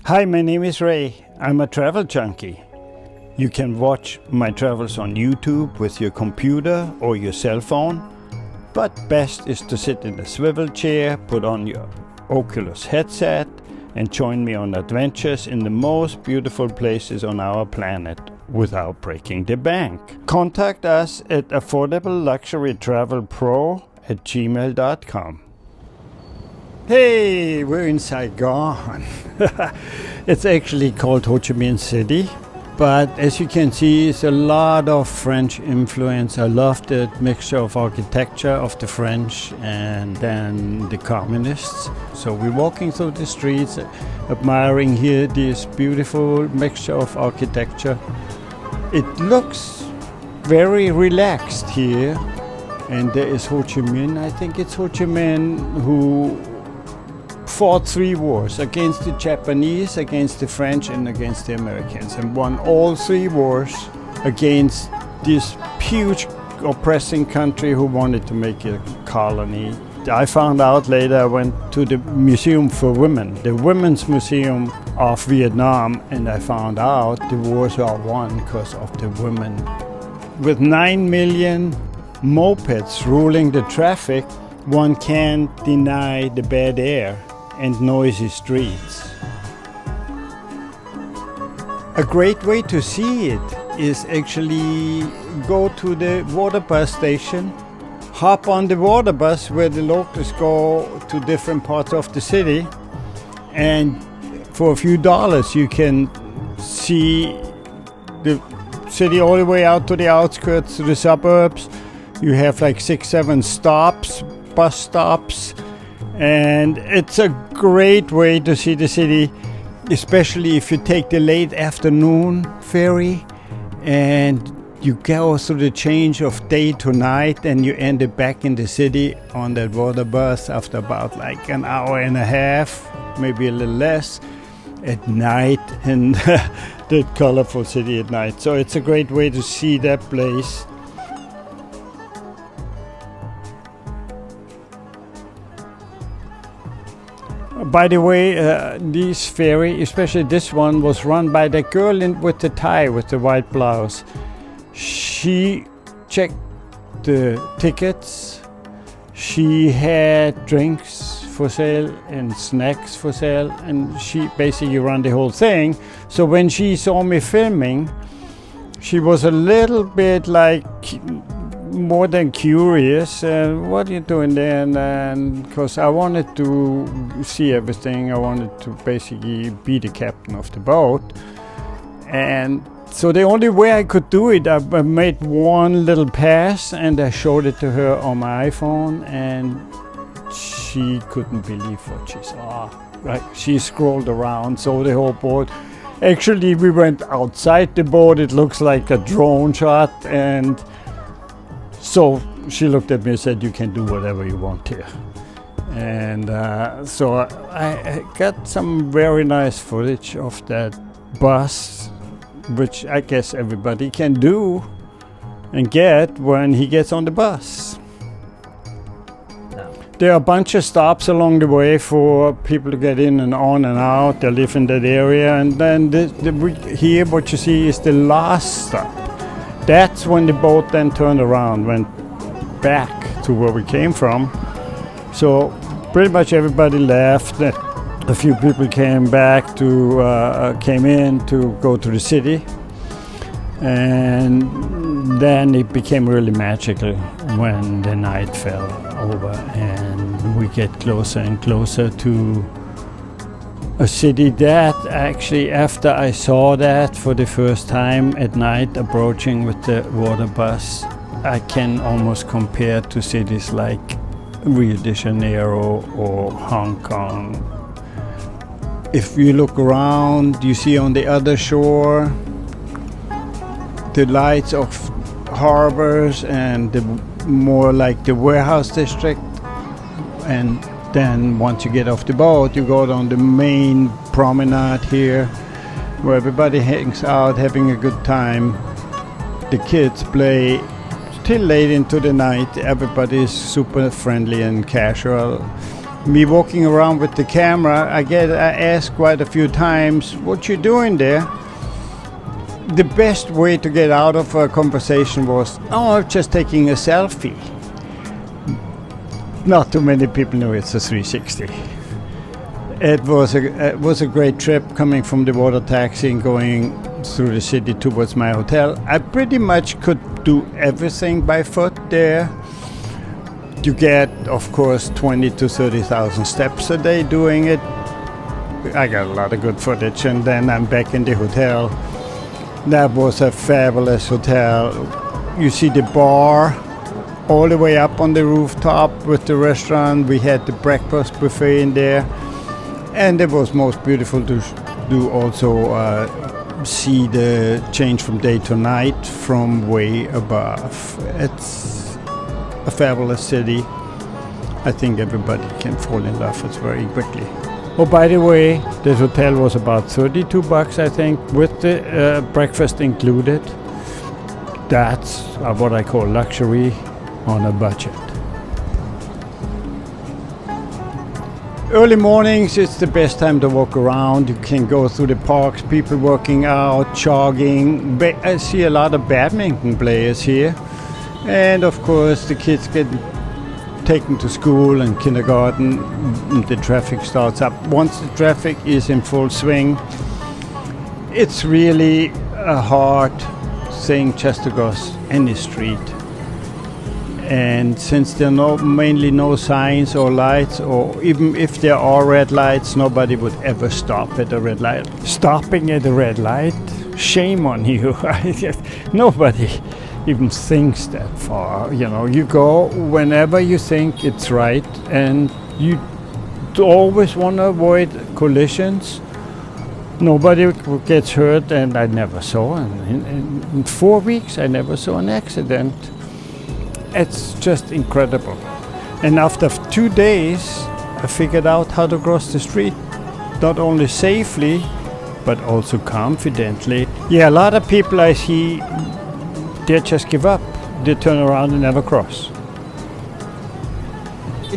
Hi, my name is Ray. I'm a travel junkie. You can watch my travels on YouTube with your computer or your cell phone, but best is to sit in a swivel chair, put on your Oculus headset, and join me on adventures in the most beautiful places on our planet without breaking the bank. Contact us at affordableluxurytravelpro@gmail.com. Hey, we're in Saigon. It's actually called Ho Chi Minh City, but as you can see, it's a lot of French influence. I love the mixture of architecture of the French and then the communists. So we're walking through the streets, admiring here this beautiful mixture of architecture. It looks very relaxed here, and there is Ho Chi Minh. I think it's Ho Chi Minh who fought 3 wars against the Japanese, against the French, and against the Americans, and won all 3 wars against this huge oppressing country who wanted to make it a colony. I found out later, I went to the Museum for Women, the Women's Museum of Vietnam, and I found out the wars are won because of the women. With 9 million mopeds ruling the traffic, one can't deny the bad air and noisy streets. A great way to see it is actually go to the water bus station, hop on the water bus where the locals go to different parts of the city, and for a few dollars you can see the city all the way out to the outskirts, to the suburbs. You have like 6-7 stops, bus stops, and it's a great way to see the city, especially if you take the late afternoon ferry and you go through the change of day to night, and you end up back in the city on that water bus after about like an hour and a half, maybe a little less, at night, and the colorful city at night. So it's a great way to see that place. By the way, this ferry, especially this one, was run by the girl with the tie, with the white blouse. She checked the tickets. She had drinks for sale and snacks for sale, and she basically ran the whole thing. So when she saw me filming, she was a little bit like more than curious. What are you doing there? And because I wanted to see everything, I wanted to basically be the captain of the boat. And so the only way I could do it, I made one little pass and I showed it to her on my iPhone, and she couldn't believe what she saw. Like, she scrolled around, so the whole boat. Actually, we went outside the boat. It looks like a drone shot, and so she looked at me and said, "You can do whatever you want here." And so I got some very nice footage of that bus, which I guess everybody can do and get when he gets on the bus. There are a bunch of stops along the way for people to get in and on and out. They live in that area. And then here what you see is the last stop. That's when the boat then turned around, went back to where we came from. So pretty much everybody left. A few people came in to go to the city. And then it became really magical when the night fell over and we get closer and closer to a city that actually, after I saw that for the first time at night approaching with the water bus, I can almost compare to cities like Rio de Janeiro or Hong Kong. If you look around, you see on the other shore the lights of harbors and the more like the warehouse district, and then once you get off the boat, you go on the main promenade here where everybody hangs out having a good time. The kids play till late into the night. Everybody is super friendly and casual. me walking around with the camera, I asked quite a few times, what you doing there? The best way to get out of a conversation was, oh, I'm just taking a selfie. Not too many people know it's a 360. It was a great trip coming from the water taxi and going through the city towards my hotel. I pretty much could do everything by foot there. You get, of course, 20 to 30,000 steps a day doing it. I got a lot of good footage, and then I'm back in the hotel. That was a fabulous hotel. You see the bar all the way up on the rooftop with the restaurant. We had the breakfast buffet in there, and it was most beautiful to do also see the change from day to night from way above. It's a fabulous city. I think everybody can fall in love with very quickly. Oh, by the way, this hotel was about $32, I think, with the breakfast included. That's what I call luxury on a budget. Early mornings, it's the best time to walk around. You can go through the parks, people working out, jogging. I see a lot of badminton players here. And of course, the kids get taken to school and kindergarten. The traffic starts up. Once the traffic is in full swing, it's really a hard thing just to go any street. And since there are mainly no signs or lights, or even if there are red lights, nobody would ever stop at a red light. Stopping at a red light? Shame on you. Nobody even thinks that far. You know, you go whenever you think it's right, and you always want to avoid collisions. Nobody gets hurt, and I never saw. In 4 weeks, I never saw an accident. It's just incredible. And after 2 days, I figured out how to cross the street, not only safely, but also confidently. Yeah, a lot of people I see, they just give up. They turn around and never cross.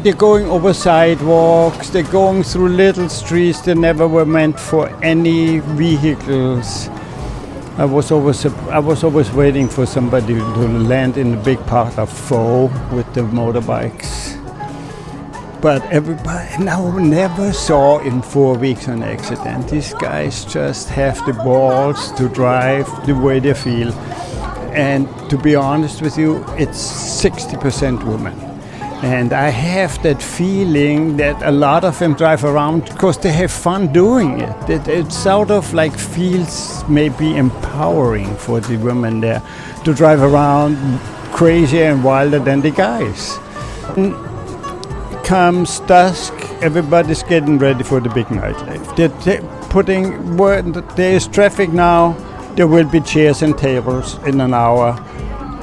They're going over sidewalks, they're going through little streets that never were meant for any vehicles. I was always waiting for somebody to land in the big part of Pho with the motorbikes. But everybody now never saw in 4 weeks an accident. These guys just have the balls to drive the way they feel. And to be honest with you, it's 60% women. And I have that feeling that a lot of them drive around because they have fun doing it. It sort of like feels maybe empowering for the women there to drive around crazier and wilder than the guys. Comes dusk, everybody's getting ready for the big nightlife. There is traffic now, there will be chairs and tables in an hour.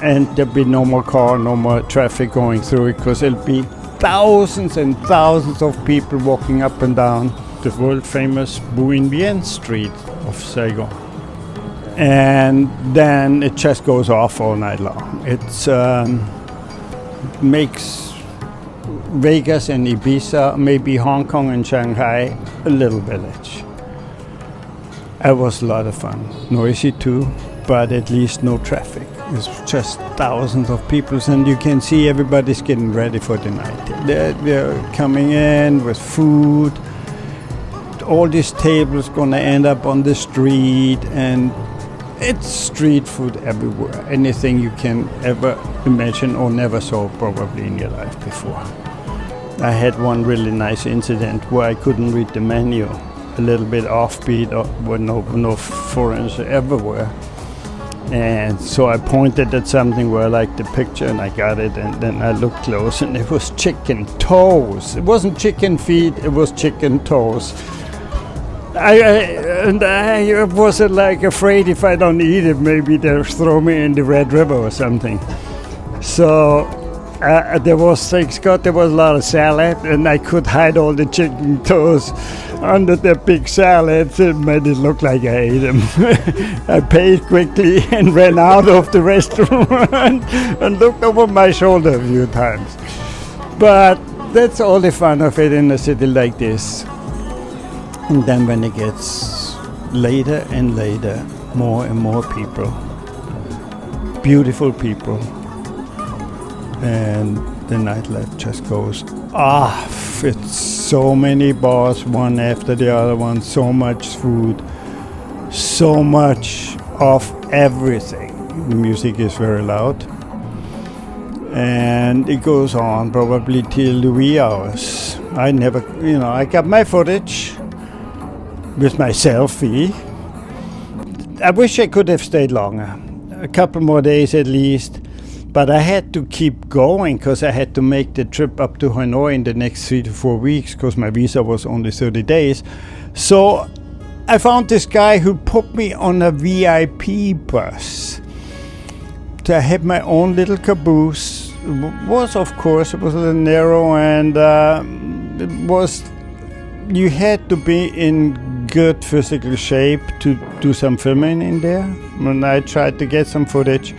And there'll be no more car, no more traffic going through it, because there'll be thousands and thousands of people walking up and down the world famous Buen Bien Street of Saigon. And then it just goes off all night long. It makes Vegas and Ibiza, maybe Hong Kong and Shanghai, a little village. It was a lot of fun. Noisy too, but at least no traffic. It's just thousands of people, and you can see everybody's getting ready for the night. They're coming in with food. All these tables gonna end up on the street, and it's street food everywhere. Anything you can ever imagine or never saw probably in your life before. I had one really nice incident where I couldn't read the menu, a little bit offbeat, where no foreigners everywhere. And so I pointed at something where I liked the picture, and I got it, and then I looked close, and it was chicken toes. It wasn't chicken feet, it was chicken toes. I was like afraid if I don't eat it, maybe they'll throw me in the Red River or something. So there was, thanks God, there was a lot of salad, and I could hide all the chicken toes under the big salad. It made it look like I ate them. I paid quickly and ran out of the restaurant and looked over my shoulder a few times. But That's all the fun of it in a city like this. And then when it gets later and later, more and more people, beautiful people, and the nightlife just goes off. It's so many bars, one after the other one, so much food, so much of everything. The music is very loud. And it goes on probably till the wee hours. I got my footage with my selfie. I wish I could have stayed longer, a couple more days at least, but I had to keep going because I had to make the trip up to Hanoi in the next 3 to 4 weeks because my visa was only 30 days. So I found this guy who put me on a VIP bus. So I had my own little caboose. It was a little narrow, and you had to be in good physical shape to do some filming in there. When I tried to get some footage,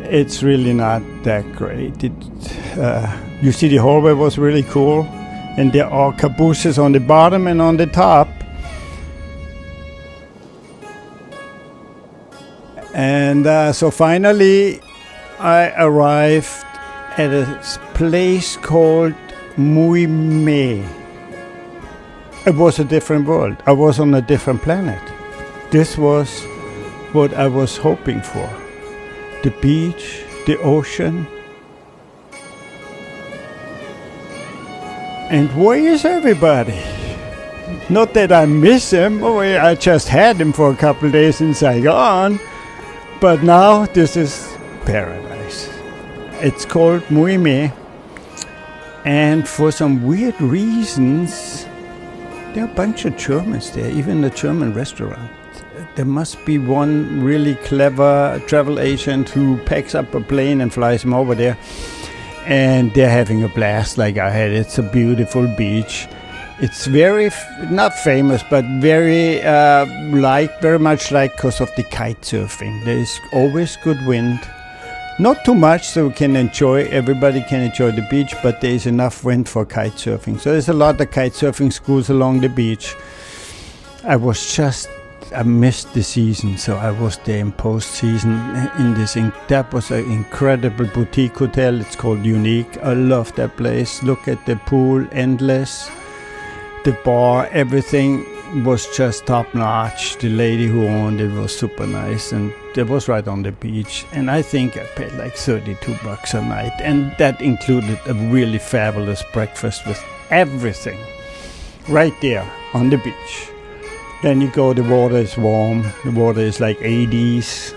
it's really not that great. You see, the hallway was really cool, and there are cabooses on the bottom and on the top. And so finally, I arrived at a place called Mui Me. It was a different world. I was on a different planet. This was what I was hoping for. The beach, the ocean. And where is everybody? Not that I miss him. I just had him for a couple of days in Saigon. But now this is paradise. It's called Mui Me. And for some weird reasons, there are a bunch of Germans there, even a German restaurant. There must be one really clever travel agent who packs up a plane and flies them over there. And they're having a blast like I had. It's a beautiful beach. It's very, not famous, but very much like because of the kite surfing. There is always good wind. Not too much, so everybody can enjoy the beach, but there is enough wind for kite surfing. So there's a lot of kite surfing schools along the beach. I missed the season, so I was there in post-season that was an incredible boutique hotel. It's called Unique. I love that place. Look at the pool, endless. The bar, everything was just top-notch. The lady who owned it was super nice, and it was right on the beach. And I think I paid like $32 a night, and that included a really fabulous breakfast with everything right there on the beach. Then you go, the water is warm, the water is like 80s.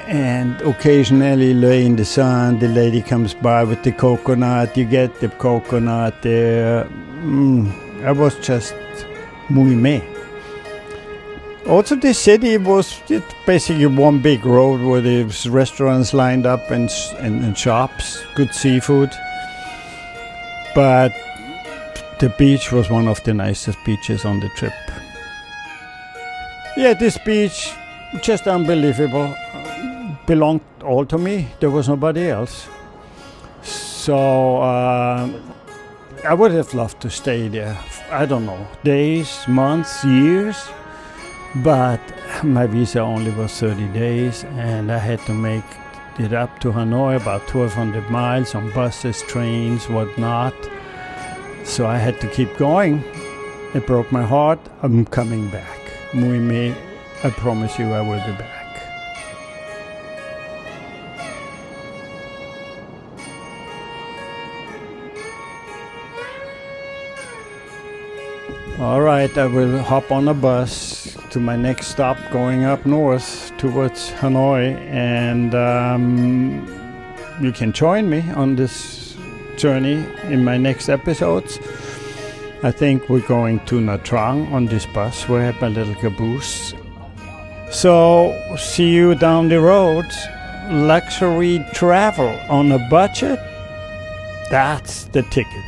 And occasionally lay in the sun, the lady comes by with the coconut, you get the coconut there. I was just Mui Me. Also, the city was basically one big road where there's restaurants lined up and shops, good seafood. But the beach was one of the nicest beaches on the trip. Yeah, this beach, just unbelievable. Belonged all to me. There was nobody else. So I would have loved to stay there. I don't know, days, months, years. But my visa only was 30 days, and I had to make it up to Hanoi, about 1,200 miles on buses, trains, whatnot. So I had to keep going. It broke my heart. I'm coming back. Mui Me, I promise you I will be back. All right, I will hop on a bus to my next stop going up north towards Hanoi, and you can join me on this journey in my next episodes. I think we're going to Nha Trang on this bus where I have my little caboose. So, see you down the road. Luxury travel on a budget, that's the ticket.